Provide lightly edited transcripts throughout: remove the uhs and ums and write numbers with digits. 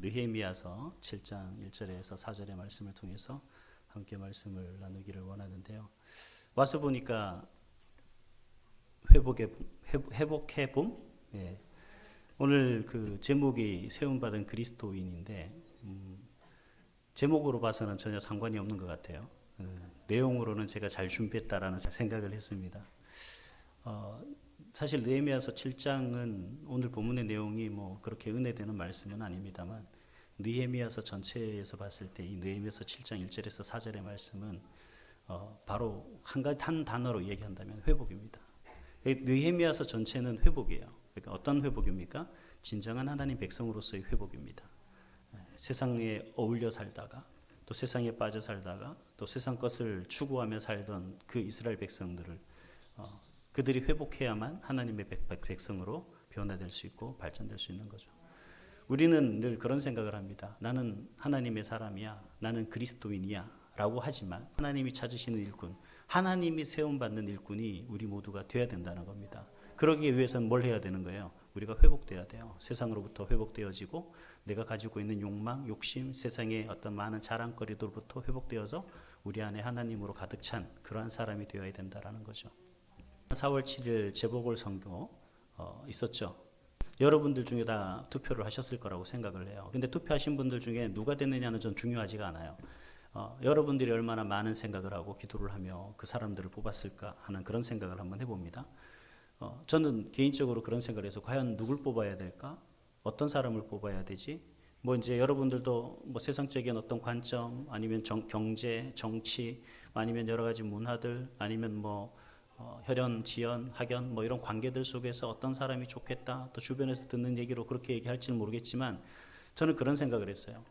느헤미야서 7장 1절에서 4절의 말씀을 통해서 함께 말씀을 나누기를 원하는데요. 와서 보니까 회복해 봄? 예. 오늘 그 제목이 세움받은 그리스도인인데 제목으로 봐서는 전혀 상관이 없는 것 같아요. 내용으로는 제가 잘 준비했다라는 생각을 했습니다. 사실 느헤미야서 7장은 오늘 본문의 내용이 뭐 그렇게 은혜되는 말씀은 아닙니다만 느헤미야서 전체에서 봤을 때 이 느헤미야서 7장 1절에서 4절의 말씀은 바로 한 단어로 얘기한다면 회복입니다. 느헤미야서 전체는 회복이에요. 그러니까 어떤 회복입니까? 진정한 하나님 백성으로서의 회복입니다. 세상에 어울려 살다가 또 세상에 빠져 살다가 또 세상 것을 추구하며 살던 그 이스라엘 백성들을 그들이 회복해야만 하나님의 백성으로 변화될 수 있고 발전될 수 있는 거죠. 우리는 늘 그런 생각을 합니다. 나는 하나님의 사람이야, 나는 그리스도인이야 라고 하지만 하나님이 찾으시는 일꾼, 하나님이 세움받는 일꾼이 우리 모두가 되어야 된다는 겁니다. 그러기 위해서는 뭘 해야 되는 거예요? 우리가 회복돼야 돼요. 세상으로부터 회복되어지고 내가 가지고 있는 욕망, 욕심, 세상의 어떤 많은 자랑거리들로부터 회복되어서 우리 안에 하나님으로 가득 찬 그러한 사람이 되어야 된다는 거죠. 4월 7일 재보궐선거 있었죠. 여러분들 중에 다 투표를 하셨을 거라고 생각을 해요. 근데 투표하신 분들 중에 누가 됐느냐는 전 중요하지가 않아요. 여러분들이 얼마나 많은 생각을 하고 기도를 하며 그 사람들을 뽑았을까 하는 그런 생각을 한번 해봅니다. 저는 개인적으로 그런 생각을 해서 과연 누굴 뽑아야 될까? 어떤 사람을 뽑아야 되지? 뭐 이제 여러분들도 뭐 세상적인 어떤 관점 아니면 경제, 정치 아니면 여러 가지 문화들 아니면 뭐 혈연, 지연, 학연 뭐 이런 관계들 속에서 어떤 사람이 좋겠다 또 주변에서 듣는 얘기로 그렇게 얘기할지는 모르겠지만 저는 그런 생각을 했어요.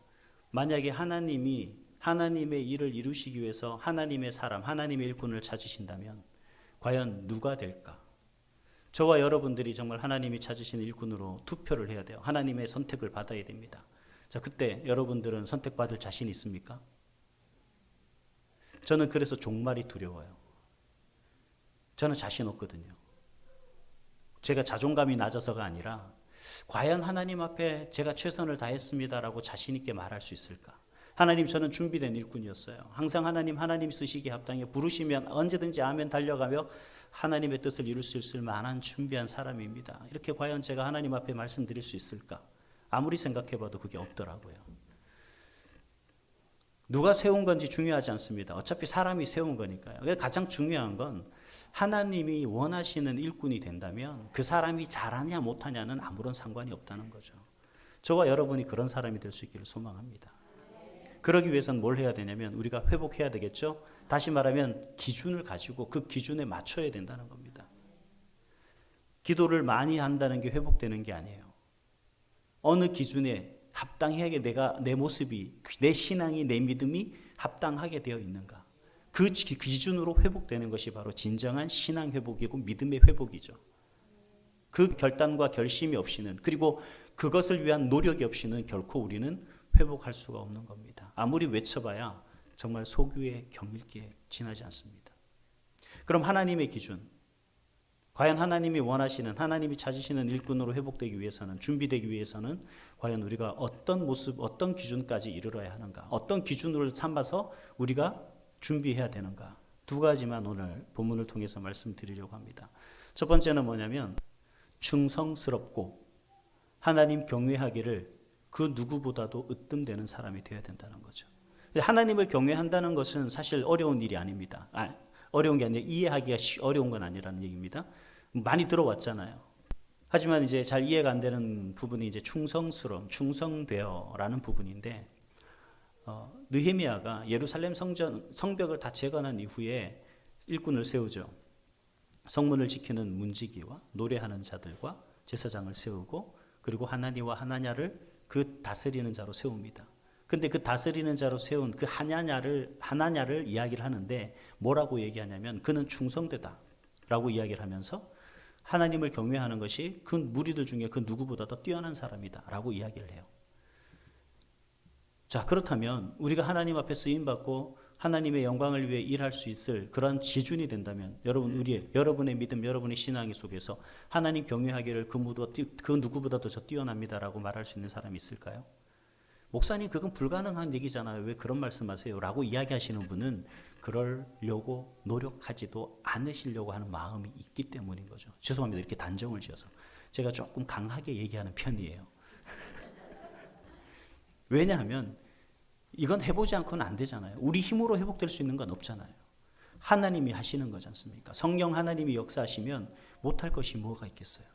만약에 하나님이 하나님의 일을 이루시기 위해서 하나님의 사람, 하나님의 일꾼을 찾으신다면 과연 누가 될까? 저와 여러분들이 정말 하나님이 찾으시는 일꾼으로 투표를 해야 돼요. 하나님의 선택을 받아야 됩니다. 자, 그때 여러분들은 선택받을 자신 있습니까? 저는 그래서 종말이 두려워요. 저는 자신 없거든요. 제가 자존감이 낮아서가 아니라 과연 하나님 앞에 제가 최선을 다했습니다라고 자신 있게 말할 수 있을까? 하나님, 저는 준비된 일꾼이었어요. 항상 하나님 쓰시기에 합당해 부르시면 언제든지 아멘 달려가며 하나님의 뜻을 이룰 수 있을 만한 준비한 사람입니다. 이렇게 과연 제가 하나님 앞에 말씀드릴 수 있을까? 아무리 생각해봐도 그게 없더라고요. 누가 세운 건지 중요하지 않습니다. 어차피 사람이 세운 거니까요. 가장 중요한 건 하나님이 원하시는 일꾼이 된다면 그 사람이 잘하냐 못하냐는 아무런 상관이 없다는 거죠. 저와 여러분이 그런 사람이 될 수 있기를 소망합니다. 그러기 위해서는 뭘 해야 되냐면 우리가 회복해야 되겠죠. 다시 말하면 기준을 가지고 그 기준에 맞춰야 된다는 겁니다. 기도를 많이 한다는 게 회복되는 게 아니에요. 어느 기준에 합당하게 내 모습이, 내 신앙이, 내 믿음이 합당하게 되어 있는가. 그 기준으로 회복되는 것이 바로 진정한 신앙 회복이고 믿음의 회복이죠. 그 결단과 결심이 없이는, 그리고 그것을 위한 노력이 없이는 결코 우리는 회복할 수가 없는 겁니다. 아무리 외쳐봐야 정말 소규의 경일기에 지나지 않습니다. 그럼 하나님의 기준, 과연 하나님이 원하시는, 하나님이 찾으시는 일꾼으로 회복되기 위해서는, 준비되기 위해서는 과연 우리가 어떤 모습, 어떤 기준까지 이르러야 하는가, 어떤 기준을 삼아서 우리가 준비해야 되는가. 두 가지만 오늘 본문을 통해서 말씀드리려고 합니다. 첫 번째는 뭐냐면 충성스럽고 하나님 경외하기를 그 누구보다도 으뜸되는 사람이 되어야 된다는 거죠. 하나님을 경외한다는 것은 사실 어려운 일이 아닙니다. 어려운 게 아니라 이해하기가 어려운 건 아니라는 얘기입니다. 많이 들어왔잖아요. 하지만 이제 잘 이해가 안 되는 부분이 이제 충성되어라는 부분인데 느헤미야가 예루살렘 성벽을 다 재건한 이후에 일꾼을 세우죠. 성문을 지키는 문지기와 노래하는 자들과 제사장을 세우고 그리고 하나니와 하나냐를 그 다스리는 자로 세웁니다. 근데 그 다스리는 자로 세운 그 하나냐를 이야기를 하는데 뭐라고 얘기하냐면 그는 충성되다라고 이야기를 하면서 하나님을 경외하는 것이 그 무리들 중에 그 누구보다도 뛰어난 사람이다라고 이야기를 해요. 자, 그렇다면 우리가 하나님 앞에 쓰임받고 하나님의 영광을 위해 일할 수 있을 그런 기준이 된다면 여러분의 믿음, 여러분의 신앙 속에서 하나님 경외하기를 그 누구보다도 저 뛰어납니다라고 말할 수 있는 사람이 있을까요? 목사님 그건 불가능한 얘기잖아요. 왜 그런 말씀하세요? 라고 이야기하시는 분은 그러려고 노력하지도 않으시려고 하는 마음이 있기 때문인 거죠. 죄송합니다. 이렇게 단정을 지어서. 제가 조금 강하게 얘기하는 편이에요. 왜냐하면 이건 해보지 않고는 안 되잖아요. 우리 힘으로 회복될 수 있는 건 없잖아요. 하나님이 하시는 거지 않습니까? 성령 하나님이 역사하시면 못할 것이 뭐가 있겠어요.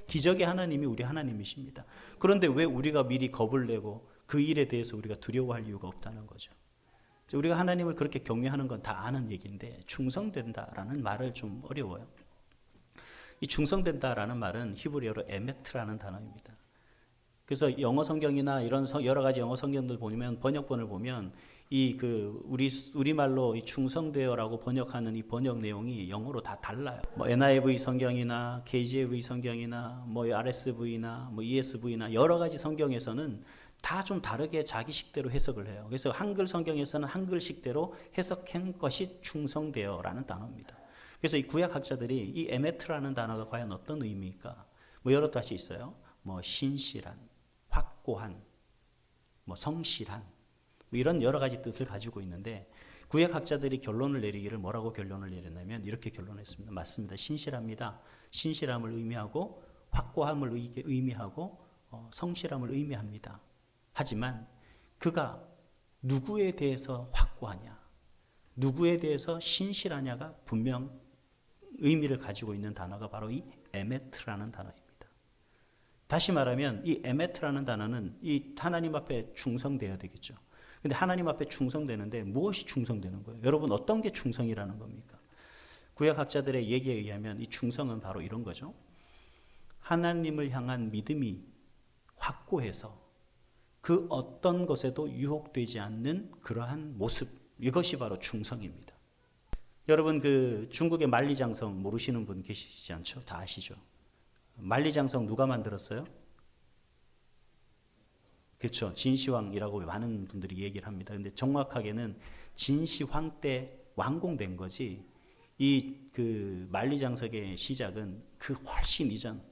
기적의 하나님이 우리 하나님이십니다. 그런데 왜 우리가 미리 겁을 내고 그 일에 대해서 우리가 두려워할 이유가 없다는 거죠. 우리가 하나님을 그렇게 경외하는 건 다 아는 얘기인데 충성된다라는 말을 좀 어려워요. 이 충성된다라는 말은 히브리어로 에메트라는 단어입니다. 그래서 영어 성경이나 이런 여러 가지 영어 성경들 보면 번역본을 보면 우리말로 이 충성되어라고 번역하는 이 번역 내용이 영어로 다 달라요. 뭐 NIV 성경이나 KJV 성경이나 뭐 RSV나 뭐 ESV나 여러 가지 성경에서는 다 좀 다르게 자기식대로 해석을 해요. 그래서 한글 성경에서는 한글식대로 해석한 것이 충성되어라는 단어입니다. 그래서 이 구약학자들이 이 에메트라는 단어가 과연 어떤 의미일까? 뭐 여러 가지 있어요. 뭐 신실한, 확고한, 뭐 성실한, 뭐 이런 여러 가지 뜻을 가지고 있는데 구약학자들이 결론을 내리기를 뭐라고 결론을 내렸냐면 이렇게 결론했습니다. 맞습니다. 신실합니다. 신실함을 의미하고 확고함을 의미하고 성실함을 의미합니다. 하지만 그가 누구에 대해서 확고하냐, 누구에 대해서 신실하냐가 분명 의미를 가지고 있는 단어가 바로 이 에메트라는 단어입니다. 다시 말하면 이 에메트라는 단어는 이 하나님 앞에 충성되어야 되겠죠. 근데 하나님 앞에 충성되는데 무엇이 충성되는 거예요? 여러분 어떤 게 충성이라는 겁니까? 구약학자들의 얘기에 의하면 이 충성은 바로 이런 거죠. 하나님을 향한 믿음이 확고해서 그 어떤 것에도 유혹되지 않는 그러한 모습, 이것이 바로 충성입니다. 여러분 그 중국의 만리장성 모르시는 분 계시지 않죠? 다 아시죠? 만리장성 누가 만들었어요? 그렇죠. 진시황이라고 많은 분들이 얘기를 합니다. 근데 정확하게는 진시황 때 완공된 거지. 이 그 만리장성의 시작은 그 훨씬 이전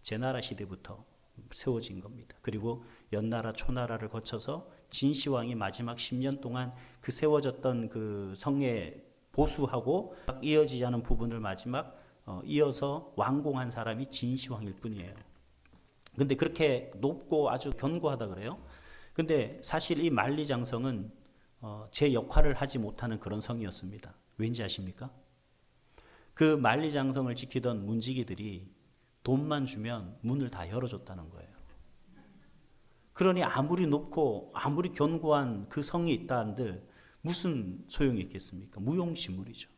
제나라 시대부터 세워진 겁니다. 그리고 연나라, 초나라를 거쳐서 진시황이 마지막 10년 동안 그 세워졌던 그 성에 보수하고 이어지지 않은 부분을 마지막 이어서 완공한 사람이 진시황일 뿐이에요. 근데 그렇게 높고 아주 견고하다 그래요. 근데 사실 이 만리장성은 제 역할을 하지 못하는 그런 성이었습니다. 왠지 아십니까? 그 만리장성을 지키던 문지기들이 돈만 주면 문을 다 열어줬다는 거예요. 그러니 아무리 높고 아무리 견고한 그 성이 있다 한들 무슨 소용이 있겠습니까? 무용지물이죠.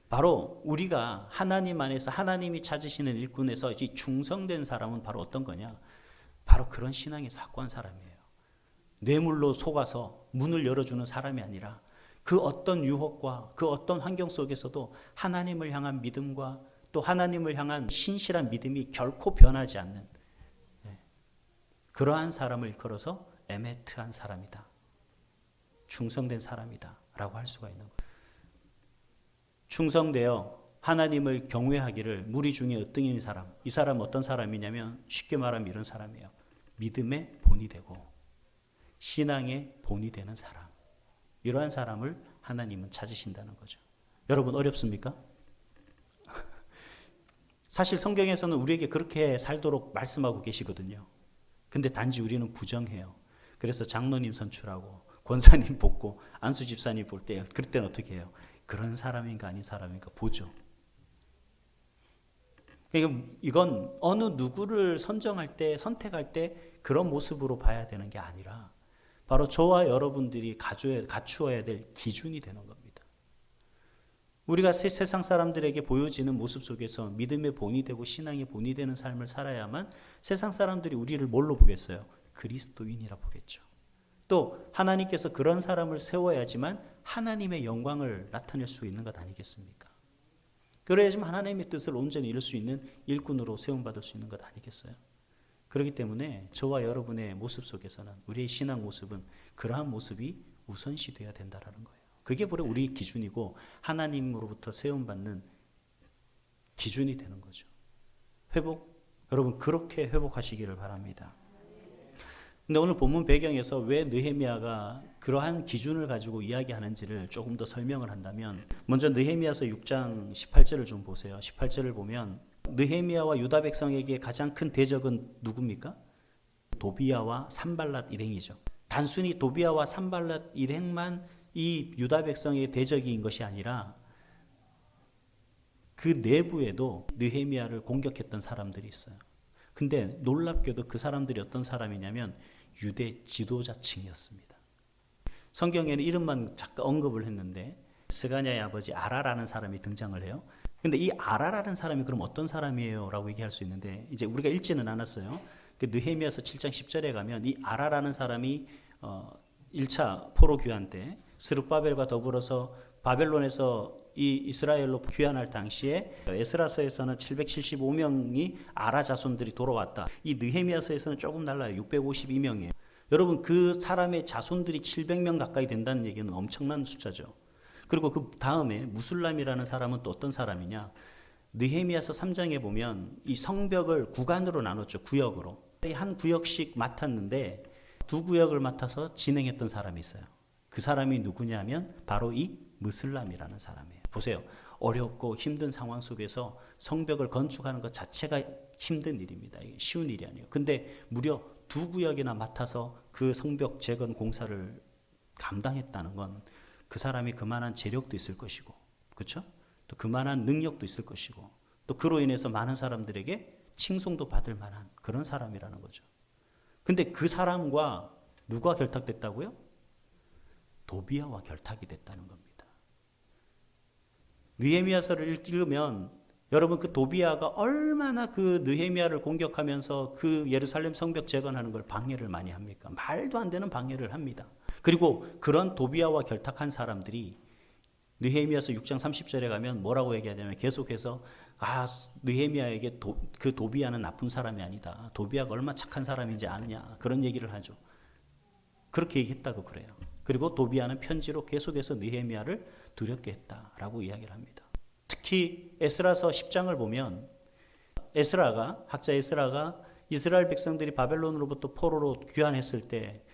바로 우리가 하나님 안에서 하나님이 찾으시는 일꾼에서 이 충성된 사람은 바로 어떤 거냐? 바로 그런 신앙에서 확고한 사람이에요. 뇌물로 속아서 문을 열어주는 사람이 아니라 그 어떤 유혹과 그 어떤 환경 속에서도 하나님을 향한 믿음과 또 하나님을 향한 신실한 믿음이 결코 변하지 않는 그러한 사람을 일컬어서 에메트한 사람이다. 충성된 사람이다. 라고 할 수가 있는 거예요. 충성되어 하나님을 경외하기를 무리 중에 으뜸인 사람. 이 사람은 어떤 사람이냐면 쉽게 말하면 이런 사람이에요. 믿음의 본이 되고 신앙의 본이 되는 사람. 이러한 사람을 하나님은 찾으신다는 거죠. 여러분 어렵습니까? 사실 성경에서는 우리에게 그렇게 살도록 말씀하고 계시거든요. 근데 단지 우리는 부정해요. 그래서 장로님 선출하고 권사님 뽑고 안수 집사님 볼 때 그럴 때는 어떻게 해요? 그런 사람인가 아닌 사람인가 보죠. 그러니까 이건 어느 누구를 선정할 때 선택할 때 그런 모습으로 봐야 되는 게 아니라 바로 저와 여러분들이 갖추어야 될 기준이 되는 겁니다. 우리가 세상 사람들에게 보여지는 모습 속에서 믿음의 본이 되고 신앙의 본이 되는 삶을 살아야만 세상 사람들이 우리를 뭘로 보겠어요? 그리스도인이라 보겠죠. 또 하나님께서 그런 사람을 세워야지만 하나님의 영광을 나타낼 수 있는 것 아니겠습니까? 그래야지만 하나님의 뜻을 온전히 이룰 수 있는 일꾼으로 세움받을 수 있는 것 아니겠어요? 그렇기 때문에 저와 여러분의 모습 속에서는 우리의 신앙 모습은 그러한 모습이 우선시되어야 된다는 거예요. 그게 바로 우리 기준이고 하나님으로부터 세움받는 기준이 되는 거죠. 회복, 여러분 그렇게 회복하시기를 바랍니다. 근데 오늘 본문 배경에서 왜 느헤미야가 그러한 기준을 가지고 이야기하는지를 조금 더 설명을 한다면, 먼저 느헤미야서 6장 18절을 좀 보세요. 18절을 보면 느헤미야와 유다 백성에게 가장 큰 대적은 누굽니까? 도비야와 산발랏 일행이죠. 단순히 도비야와 산발랏 일행만 이 유다 백성의 대적인 것이 아니라 그 내부에도 느헤미야를 공격했던 사람들이 있어요. 근데 놀랍게도 그 사람들이 어떤 사람이냐면 유대 지도자층이었습니다. 성경에는 이름만 잠깐 언급을 했는데 스가냐의 아버지 아라라는 사람이 등장을 해요. 근데 이 아라라는 사람이 그럼 어떤 사람이에요? 라고 얘기할 수 있는데, 이제 우리가 읽지는 않았어요. 그 느헤미야서 7장 10절에 가면 이 아라라는 사람이 1차 포로 귀환 때 스룹바벨과 더불어서 바벨론에서 이 이스라엘로 귀환할 당시에 에스라서에서는 775명이 아라 자손들이 돌아왔다. 이 느헤미야서에서는 조금 달라요. 652명이에요. 여러분, 그 사람의 자손들이 700명 가까이 된다는 얘기는 엄청난 숫자죠. 그리고 그 다음에 무술람이라는 사람은 또 어떤 사람이냐? 느헤미야서 3장에 보면 이 성벽을 구간으로 나눴죠. 구역으로. 한 구역씩 맡았는데 두 구역을 맡아서 진행했던 사람이 있어요. 그 사람이 누구냐면 바로 이 무슬람이라는 사람이에요. 보세요. 어렵고 힘든 상황 속에서 성벽을 건축하는 것 자체가 힘든 일입니다. 이게 쉬운 일이 아니에요. 근데 무려 두 구역이나 맡아서 그 성벽 재건 공사를 감당했다는 건 그 사람이 그만한 재력도 있을 것이고, 그렇죠? 또 그만한 능력도 있을 것이고, 또 그로 인해서 많은 사람들에게 칭송도 받을 만한 그런 사람이라는 거죠. 근데 그 사람과 누가 결탁됐다고요? 도비야와 결탁이 됐다는 겁니다. 느헤미야서를 읽으면 여러분, 그 도비야가 얼마나 그 느헤미야를 공격하면서 그 예루살렘 성벽 재건하는 걸 방해를 많이 합니까? 말도 안 되는 방해를 합니다. 그리고 그런 도비야와 결탁한 사람들이 느헤미야서 6장 30절에 가면 뭐라고 얘기하냐면 계속해서 느헤미야에게 그 도비야는 나쁜 사람이 아니다. 도비야가 얼마나 착한 사람인지 아느냐. 그런 얘기를 하죠. 그렇게 얘기했다고 그래요. 그리고 도비야는 편지로 계속해서 느헤미야를 두렵게 했다라고 이야기를 합니다. 특히 에스라서 10장을 보면 학자 에스라가 이스라엘 백성들이 바벨론으로부터 포로로 귀환했을 때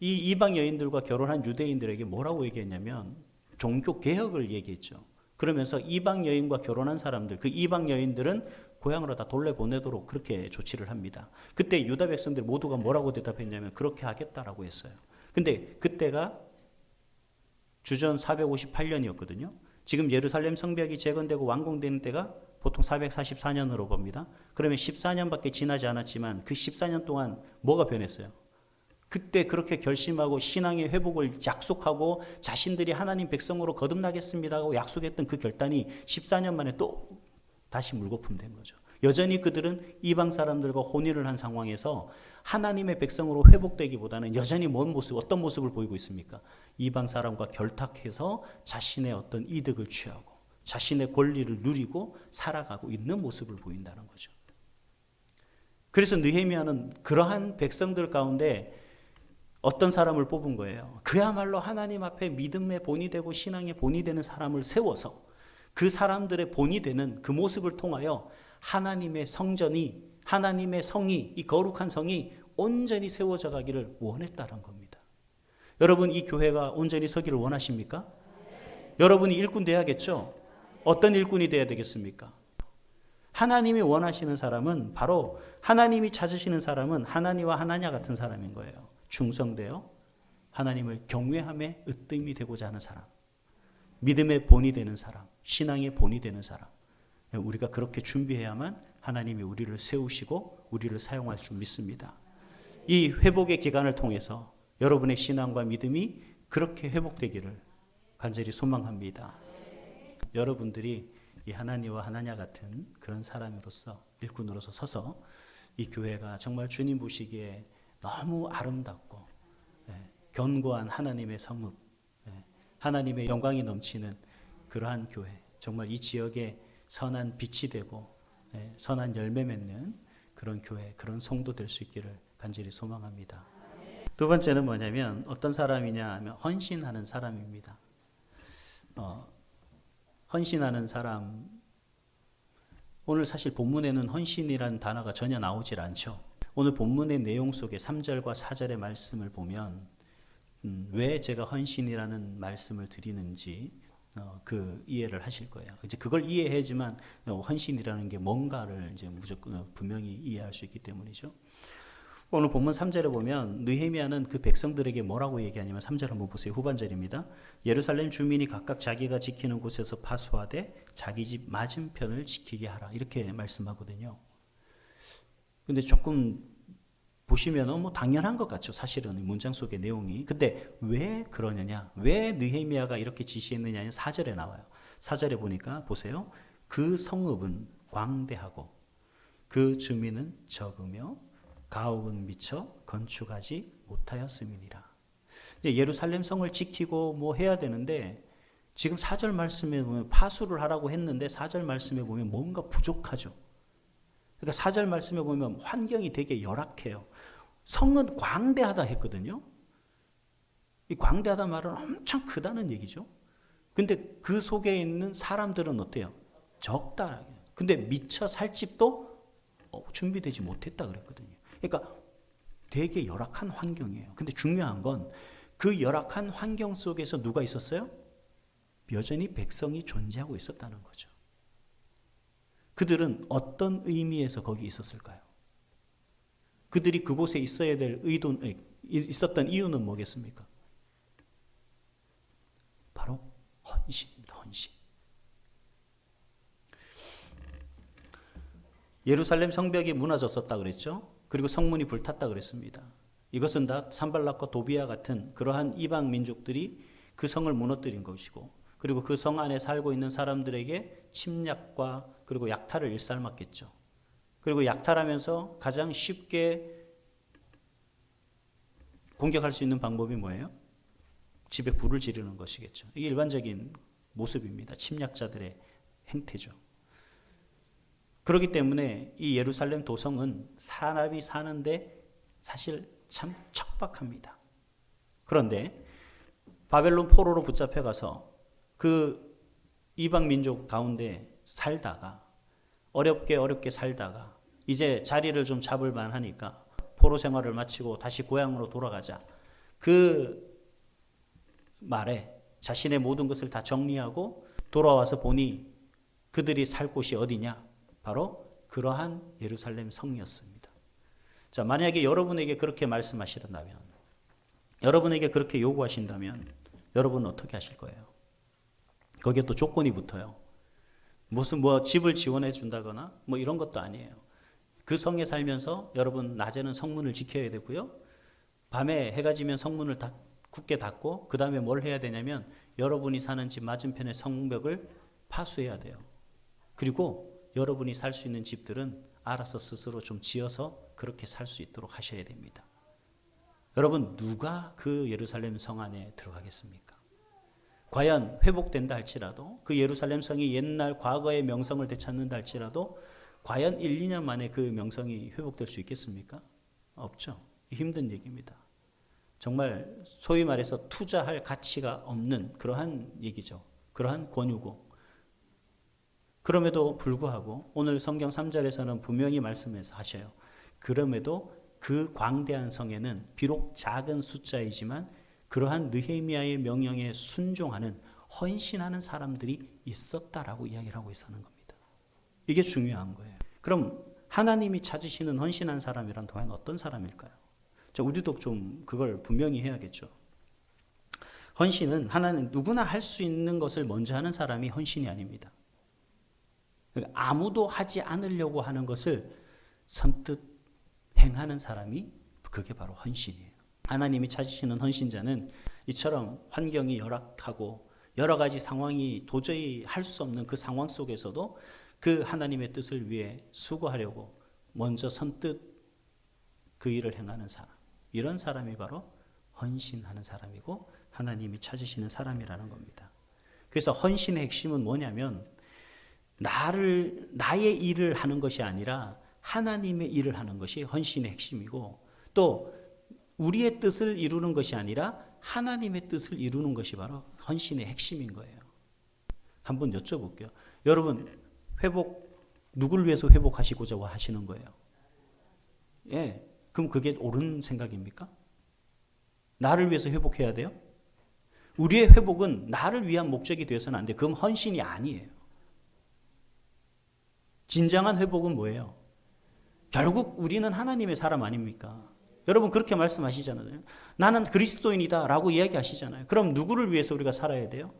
이 이방 여인들과 결혼한 유대인들에게 뭐라고 얘기했냐면 종교 개혁을 얘기했죠. 그러면서 이방 여인과 결혼한 사람들, 그 이방 여인들은 고향으로 다 돌려보내도록 그렇게 조치를 합니다. 그때 유다 백성들 모두가 뭐라고 대답했냐면 그렇게 하겠다라고 했어요. 근데 그때가 주전 458년이었거든요. 지금 예루살렘 성벽이 재건되고 완공되는 때가 보통 444년으로 봅니다. 그러면 14년밖에 지나지 않았지만 그 14년 동안 뭐가 변했어요? 그때 그렇게 결심하고 신앙의 회복을 약속하고 자신들이 하나님 백성으로 거듭나겠습니다 하고 약속했던 그 결단이 14년 만에 또 다시 물거품된 거죠. 여전히 그들은 이방 사람들과 혼인을 한 상황에서 하나님의 백성으로 회복되기보다는 여전히 어떤 모습을 보이고 있습니까? 이방 사람과 결탁해서 자신의 어떤 이득을 취하고 자신의 권리를 누리고 살아가고 있는 모습을 보인다는 거죠. 그래서 느헤미야는 그러한 백성들 가운데 어떤 사람을 뽑은 거예요. 그야말로 하나님 앞에 믿음의 본이 되고 신앙의 본이 되는 사람을 세워서 그 사람들의 본이 되는 그 모습을 통하여 하나님의 성전이, 하나님의 성이, 이 거룩한 성이 온전히 세워져 가기를 원했다는 겁니다. 여러분, 이 교회가 온전히 서기를 원하십니까? 여러분이 일꾼 돼야겠죠? 어떤 일꾼이 돼야 되겠습니까? 하나님이 원하시는 사람은 바로 하나님이 찾으시는 사람은 하나니와 하나냐 같은 사람인 거예요. 충성되어 하나님을 경외함에 으뜸이 되고자 하는 사람, 믿음의 본이 되는 사람, 신앙의 본이 되는 사람. 우리가 그렇게 준비해야만 하나님이 우리를 세우시고 우리를 사용할 줄 믿습니다. 이 회복의 기간을 통해서 여러분의 신앙과 믿음이 그렇게 회복되기를 간절히 소망합니다. 여러분들이 이 하나니와 하나냐 같은 그런 사람으로서, 일꾼으로서 서서 이 교회가 정말 주님 보시기에 너무 아름답고 견고한 하나님의 성읍, 하나님의 영광이 넘치는 그러한 교회, 정말 이 지역에 선한 빛이 되고 선한 열매 맺는 그런 교회, 그런 성도 될 수 있기를 간절히 소망합니다. 두 번째는 뭐냐면 어떤 사람이냐 하면 헌신하는 사람입니다. 헌신하는 사람, 오늘 사실 본문에는 헌신이라는 단어가 전혀 나오질 않죠. 오늘 본문의 내용 속에 3절과 4절의 말씀을 보면 왜 제가 헌신이라는 말씀을 드리는지 그 이해를 하실 거예요. 이제 그걸 이해해야지만 헌신이라는 게 뭔가를 이제 무조건 분명히 이해할 수 있기 때문이죠. 오늘 본문 3절에 보면 느헤미야는 그 백성들에게 뭐라고 얘기하냐면 3절 한번 보세요. 후반절입니다. 예루살렘 주민이 각각 자기가 지키는 곳에서 파수하되 자기 집 맞은편을 지키게 하라. 이렇게 말씀하거든요. 근데 조금 보시면 뭐 당연한 것 같죠. 사실은 문장 속의 내용이. 근데 왜 그러느냐? 왜 느헤미야가 이렇게 지시했느냐는 4절에 나와요. 4절에 보니까 보세요. 그 성읍은 광대하고 그 주민은 적으며 가옥은 미쳐 건축하지 못하였음이니라. 예루살렘 성을 지키고 뭐 해야 되는데 지금 4절 말씀에 보면 파수를 하라고 했는데 4절 말씀에 보면 뭔가 부족하죠. 그러니까 4절 말씀에 보면 환경이 되게 열악해요. 성은 광대하다 했거든요. 이 광대하다 말은 엄청 크다는 얘기죠. 근데 그 속에 있는 사람들은 어때요? 적다. 근데 미처 살 집도 준비되지 못했다 그랬거든요. 그러니까 되게 열악한 환경이에요. 근데 중요한 건 그 열악한 환경 속에서 누가 있었어요? 여전히 백성이 존재하고 있었다는 거죠. 그들은 어떤 의미에서 거기 있었을까요? 그들이 그곳에 있어야 될 있었던 이유는 뭐겠습니까? 바로 헌신입니다. 헌신. 예루살렘 성벽이 무너졌었다 그랬죠. 그리고 성문이 불탔다 그랬습니다. 이것은 다 산발락과 도비아 같은 그러한 이방 민족들이 그 성을 무너뜨린 것이고, 그리고 그 성 안에 살고 있는 사람들에게 침략과 그리고 약탈을 일삼았겠죠. 그리고 약탈하면서 가장 쉽게 공격할 수 있는 방법이 뭐예요? 집에 불을 지르는 것이겠죠. 이게 일반적인 모습입니다. 침략자들의 행태죠. 그렇기 때문에 이 예루살렘 도성은 사람이 사는데 사실 참 척박합니다. 그런데 바벨론 포로로 붙잡혀가서 그 이방 민족 가운데 살다가 어렵게 살다가 이제 자리를 좀 잡을 만하니까 포로 생활을 마치고 다시 고향으로 돌아가자. 그 말에 자신의 모든 것을 다 정리하고 돌아와서 보니 그들이 살 곳이 어디냐? 바로 그러한 예루살렘 성이었습니다. 자, 만약에 여러분에게 그렇게 말씀하시는다면, 여러분에게 그렇게 요구하신다면 여러분은 어떻게 하실 거예요? 거기에 또 조건이 붙어요. 무슨 집을 지원해 준다거나 뭐 이런 것도 아니에요. 그 성에 살면서 여러분 낮에는 성문을 지켜야 되고요. 밤에 해가 지면 성문을 굳게 닫고 그 다음에 뭘 해야 되냐면 여러분이 사는 집 맞은편의 성벽을 파수해야 돼요. 그리고 여러분이 살 수 있는 집들은 알아서 스스로 좀 지어서 그렇게 살 수 있도록 하셔야 됩니다. 여러분, 누가 그 예루살렘 성 안에 들어가겠습니까? 과연 회복된다 할지라도, 그 예루살렘 성이 옛날 과거의 명성을 되찾는다 할지라도 과연 1, 2년 만에 그 명성이 회복될 수 있겠습니까? 없죠. 힘든 얘기입니다. 정말 소위 말해서 투자할 가치가 없는 그러한 얘기죠. 그러한 권유고. 그럼에도 불구하고 오늘 성경 3절에서는 분명히 말씀해서 하셔요. 그럼에도 그 광대한 성에는 비록 작은 숫자이지만 그러한 느헤미야의 명령에 순종하는 헌신하는 사람들이 있었다라고 이야기를 하고 있는 겁니다. 이게 중요한 거예요. 그럼 하나님이 찾으시는 헌신한 사람이란 과연 어떤 사람일까요? 자, 우리도 좀 그걸 분명히 해야겠죠. 헌신은 하나님 누구나 할 수 있는 것을 먼저 하는 사람이 헌신이 아닙니다. 아무도 하지 않으려고 하는 것을 선뜻 행하는 사람이 그게 바로 헌신이에요. 하나님이 찾으시는 헌신자는 이처럼 환경이 열악하고 여러 가지 상황이 도저히 할 수 없는 그 상황 속에서도 그 하나님의 뜻을 위해 수고하려고 먼저 선뜻 그 일을 행하는 사람, 이런 사람이 바로 헌신하는 사람이고 하나님이 찾으시는 사람이라는 겁니다. 그래서 헌신의 핵심은 뭐냐면 나의 일을 하는 것이 아니라 하나님의 일을 하는 것이 헌신의 핵심이고, 또 우리의 뜻을 이루는 것이 아니라 하나님의 뜻을 이루는 것이 바로 헌신의 핵심인 거예요. 한번 여쭤볼게요. 여러분, 누구를 위해서 회복하시고자 하시는 거예요? 예. 그럼 그게 옳은 생각입니까? 나를 위해서 회복해야 돼요? 우리의 회복은 나를 위한 목적이 되어서는 안 돼요. 그건 헌신이 아니에요. 진정한 회복은 뭐예요? 결국 우리는 하나님의 사람 아닙니까? 여러분 그렇게 말씀하시잖아요. 나는 그리스도인이다 라고 이야기하시잖아요. 그럼 누구를 위해서 우리가 살아야 돼요?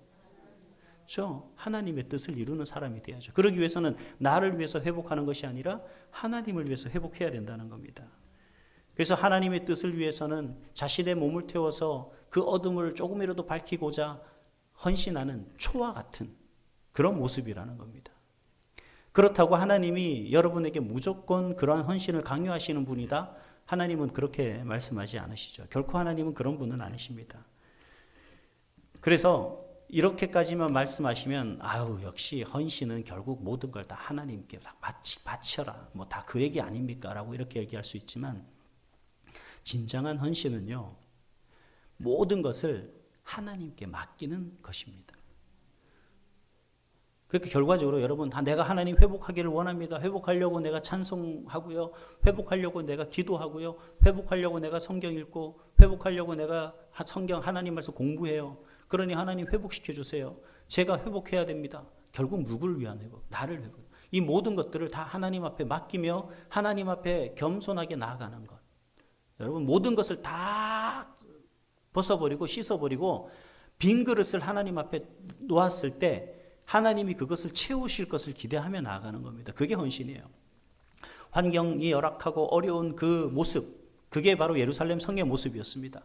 그렇죠? 하나님의 뜻을 이루는 사람이 돼야죠. 그러기 위해서는 나를 위해서 회복하는 것이 아니라 하나님을 위해서 회복해야 된다는 겁니다. 그래서 하나님의 뜻을 위해서는 자신의 몸을 태워서 그 어둠을 조금이라도 밝히고자 헌신하는 초와 같은 그런 모습이라는 겁니다. 그렇다고 하나님이 여러분에게 무조건 그러한 헌신을 강요하시는 분이다? 하나님은 그렇게 말씀하지 않으시죠. 결코 하나님은 그런 분은 아니십니다. 그래서 이렇게까지만 말씀하시면 아유 역시 헌신은 결국 모든 걸 다 하나님께 바쳐라 뭐 다 그 얘기 아닙니까? 라고 이렇게 얘기할 수 있지만 진정한 헌신은요 모든 것을 하나님께 맡기는 것입니다. 그렇게 결과적으로 여러분 다 내가 하나님 회복하기를 원합니다. 회복하려고 내가 찬송하고요. 회복하려고 내가 기도하고요. 회복하려고 내가 성경 읽고 회복하려고 내가 성경 하나님 말씀 공부해요. 그러니 하나님 회복시켜 주세요. 제가 회복해야 됩니다. 결국 누구를 위한 회복? 나를 회복. 이 모든 것들을 다 하나님 앞에 맡기며 하나님 앞에 겸손하게 나아가는 것. 여러분 모든 것을 다 벗어버리고 씻어버리고 빈 그릇을 하나님 앞에 놓았을 때 하나님이 그것을 채우실 것을 기대하며 나아가는 겁니다. 그게 헌신이에요. 환경이 열악하고 어려운 그 모습, 그게 바로 예루살렘 성의 모습이었습니다.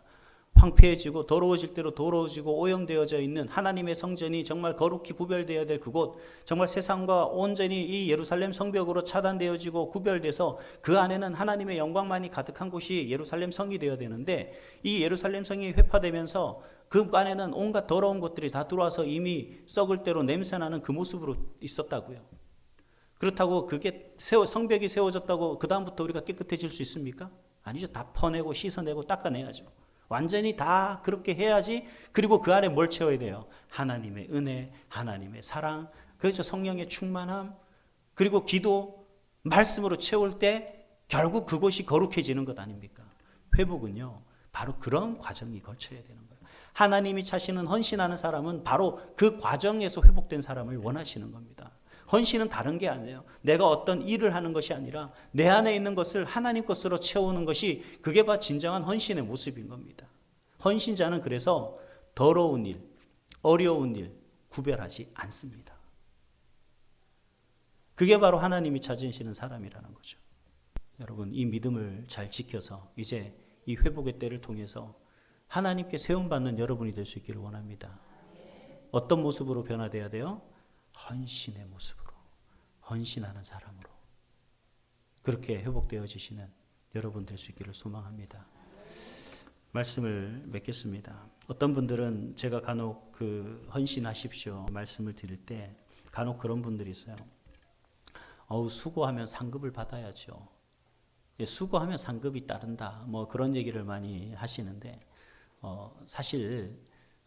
황폐해지고 더러워질 대로 더러워지고 오염되어져 있는 하나님의 성전이 정말 거룩히 구별되어야 될 그곳, 정말 세상과 온전히 이 예루살렘 성벽으로 차단되어지고 구별돼서 그 안에는 하나님의 영광만이 가득한 곳이 예루살렘 성이 되어야 되는데 이 예루살렘 성이 회파되면서 그 안에는 온갖 더러운 것들이 다 들어와서 이미 썩을 대로 냄새나는 그 모습으로 있었다고요. 그렇다고 그게 성벽이 세워졌다고 그 다음부터 우리가 깨끗해질 수 있습니까? 아니죠. 다 퍼내고 씻어내고 닦아내야죠. 완전히 다 그렇게 해야지. 그리고 그 안에 뭘 채워야 돼요? 하나님의 은혜, 하나님의 사랑, 그래서 성령의 충만함, 그리고 기도, 말씀으로 채울 때 결국 그것이 거룩해지는 것 아닙니까? 회복은요, 바로 그런 과정이 거쳐야 되는 거예요. 하나님이 차시는 헌신하는 사람은 바로 그 과정에서 회복된 사람을 원하시는 겁니다. 헌신은 다른 게 아니에요. 내가 어떤 일을 하는 것이 아니라 내 안에 있는 것을 하나님 것으로 채우는 것이 그게 바로 진정한 헌신의 모습인 겁니다. 헌신자는 그래서 더러운 일, 어려운 일 구별하지 않습니다. 그게 바로 하나님이 찾으시는 사람이라는 거죠. 여러분 이 믿음을 잘 지켜서 이제 이 회복의 때를 통해서 하나님께 세움받는 여러분이 될 수 있기를 원합니다. 어떤 모습으로 변화돼야 돼요? 헌신의 모습으로, 헌신하는 사람으로 그렇게 회복되어지시는 여러분 될 수 있기를 소망합니다. 말씀을 맺겠습니다. 어떤 분들은 제가 간혹 그 헌신하십시오 말씀을 드릴 때 간혹 그런 분들이 있어요. 수고하면 상급을 받아야죠. 수고하면 상급이 따른다. 뭐 그런 얘기를 많이 하시는데 사실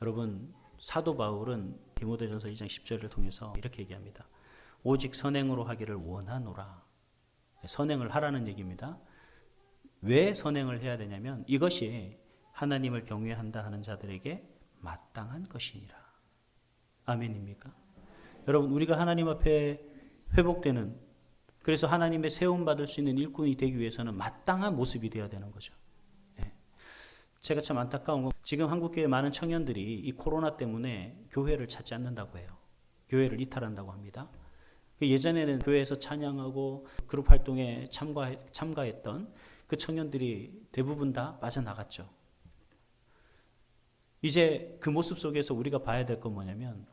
여러분 사도 바울은 디모데전서 2장 10절을 통해서 이렇게 얘기합니다. 오직 선행으로 하기를 원하노라. 선행을 하라는 얘기입니다. 왜 선행을 해야 되냐면 이것이 하나님을 경외한다 하는 자들에게 마땅한 것이니라. 아멘입니까? 여러분 우리가 하나님 앞에 회복되는 그래서 하나님의 세움받을 수 있는 일꾼이 되기 위해서는 마땅한 모습이 되어야 되는 거죠. 제가 참 안타까운 건 지금 한국교회 많은 청년들이 이 코로나 때문에 교회를 찾지 않는다고 해요. 교회를 이탈한다고 합니다. 예전에는 교회에서 찬양하고 그룹 활동에 참가했던 그 청년들이 대부분 다 빠져나갔죠. 이제 그 모습 속에서 우리가 봐야 될 건 뭐냐면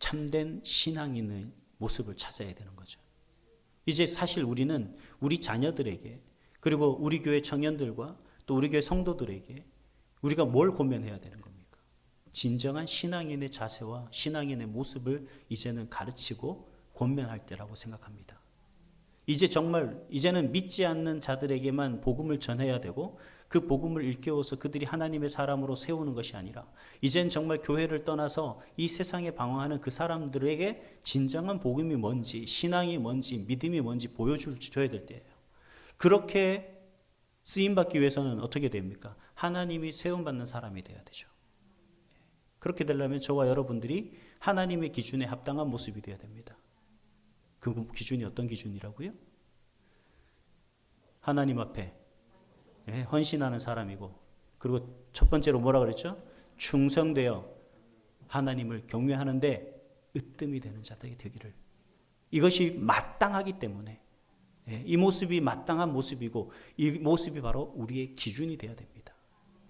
참된 신앙 있는 모습을 찾아야 되는 거죠. 이제 사실 우리는 우리 자녀들에게 그리고 우리 교회 청년들과 또 우리 교회 성도들에게 우리가 뭘 고면해야 되는 겁니까? 진정한 신앙인의 자세와 신앙인의 모습을 이제는 가르치고 권면할 때라고 생각합니다. 이제는 믿지 않는 자들에게만 복음을 전해야 되고 그 복음을 일깨워서 그들이 하나님의 사람으로 세우는 것이 아니라 이젠 정말 교회를 떠나서 이 세상에 방황하는 그 사람들에게 진정한 복음이 뭔지 신앙이 뭔지 믿음이 뭔지 보여줘야 될 때예요. 그렇게 쓰임받기 위해서는 어떻게 됩니까? 하나님이 세움받는 사람이 돼야 되죠. 그렇게 되려면 저와 여러분들이 하나님의 기준에 합당한 모습이 되어야 됩니다. 그 기준이 어떤 기준이라고요? 하나님 앞에 헌신하는 사람이고, 그리고 첫 번째로 뭐라 그랬죠? 충성되어 하나님을 경외하는데 으뜸이 되는 자들이 되기를. 이것이 마땅하기 때문에, 이 모습이 마땅한 모습이고, 이 모습이 바로 우리의 기준이 되어야 됩니다.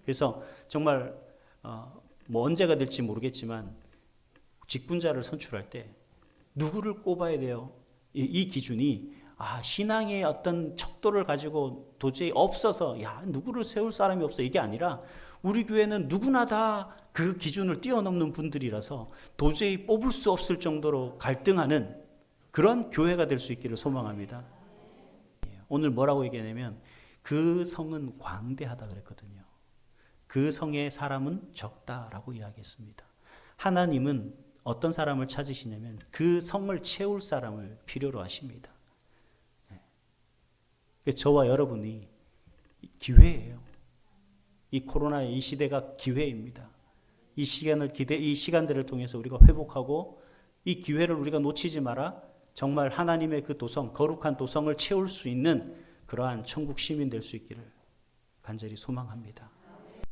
그래서 정말 뭐 언제가 될지 모르겠지만 직분자를 선출할 때 누구를 꼽아야 돼요? 이 기준이 신앙의 어떤 척도를 가지고 도저히 없어서 누구를 세울 사람이 없어, 이게 아니라 우리 교회는 누구나 다 그 기준을 뛰어넘는 분들이라서 도저히 뽑을 수 없을 정도로 갈등하는 그런 교회가 될 수 있기를 소망합니다. 오늘 뭐라고 얘기하냐면 그 성은 광대하다 그랬거든요. 그 성의 사람은 적다라고 이야기했습니다. 하나님은 어떤 사람을 찾으시냐면 그 성을 채울 사람을 필요로 하십니다. 저와 여러분이 기회예요. 이 코로나의 이 시대가 기회입니다. 이 시간들을 통해서 우리가 회복하고 이 기회를 우리가 놓치지 마라. 정말 하나님의 그 도성, 거룩한 도성을 채울 수 있는 그러한 천국 시민 될 수 있기를 간절히 소망합니다.